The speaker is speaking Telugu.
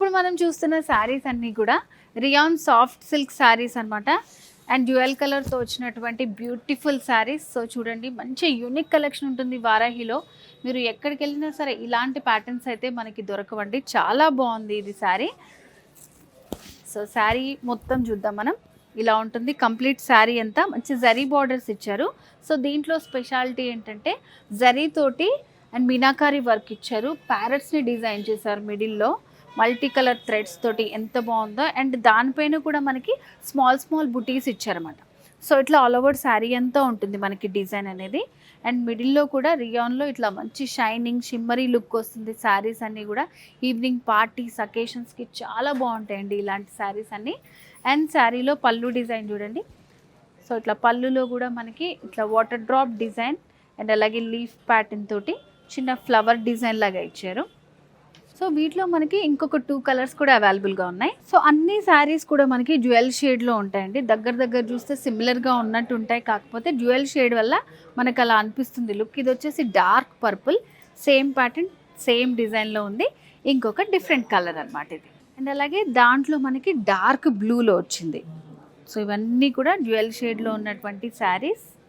ఇప్పుడు మనం చూస్తున్న శారీస్ అన్నీ కూడా రియాన్ సాఫ్ట్ సిల్క్ శారీస్ అన్నమాట. అండ్ డ్యూయల్ కలర్తో వచ్చినటువంటి బ్యూటిఫుల్ శారీస్. సో చూడండి, మంచి యూనిక్ కలెక్షన్ ఉంటుంది వారాహిలో. మీరు ఎక్కడికి వెళ్ళినా సరే ఇలాంటి ప్యాటర్న్స్ అయితే మనకి దొరకవండి. చాలా బాగుంది ఇది శారీ. సో శారీ మొత్తం చూద్దాం మనం. ఇలా ఉంటుంది కంప్లీట్ శారీ అంతా. మంచి జరీ బార్డర్స్ ఇచ్చారు. సో దీంట్లో స్పెషాలిటీ ఏంటంటే జరీ తోటి అండ్ మీనాకారి వర్క్ ఇచ్చారు. ప్యారెట్స్ని డిజైన్ చేశారు మిడిల్లో మల్టీ కలర్ థ్రెడ్స్ తోటి. ఎంత బాగుందో. అండ్ దానిపైన కూడా మనకి స్మాల్ స్మాల్ బుటీస్ ఇచ్చారన్నమాట. సో ఇట్లా ఆల్ ఓవర్ శారీ అంతా ఉంటుంది మనకి డిజైన్ అనేది. అండ్ మిడిల్లో కూడా రియాన్లో ఇట్లా మంచి షైనింగ్ షిమ్మరీ లుక్ వస్తుంది. శారీస్ అన్నీ కూడా ఈవినింగ్ పార్టీస్ అకేషన్స్కి చాలా బాగుంటాయండి ఇలాంటి శారీస్ అన్నీ. అండ్ శారీలో పళ్ళు డిజైన్ చూడండి. సో ఇట్లా పళ్ళులో కూడా మనకి ఇట్లా వాటర్ డ్రాప్ డిజైన్ అండ్ అలాగే లీఫ్ ప్యాటర్న్ తోటి చిన్న ఫ్లవర్ డిజైన్ లాగా ఇచ్చారు. సో వీటిలో మనకి ఇంకొక 2 కలర్స్ కూడా అవైలబుల్గా ఉన్నాయి. సో అన్ని శారీస్ కూడా మనకి డ్యూయల్ షేడ్లో ఉంటాయండి. దగ్గర చూస్తే సిమిలర్గా ఉన్నట్టు ఉంటాయి, కాకపోతే డ్యూయల్ షేడ్ వల్ల మనకు అలా అనిపిస్తుంది లుక్. ఇది వచ్చేసి dark purple, same pattern same డిజైన్లో ఉంది, ఇంకొక డిఫరెంట్ కలర్ అనమాట ఇది. అండ్ అలాగే దాంట్లో మనకి డార్క్ బ్లూలో వచ్చింది. సో ఇవన్నీ కూడా డ్యూయల్ షేడ్లో ఉన్నటువంటి శారీస్.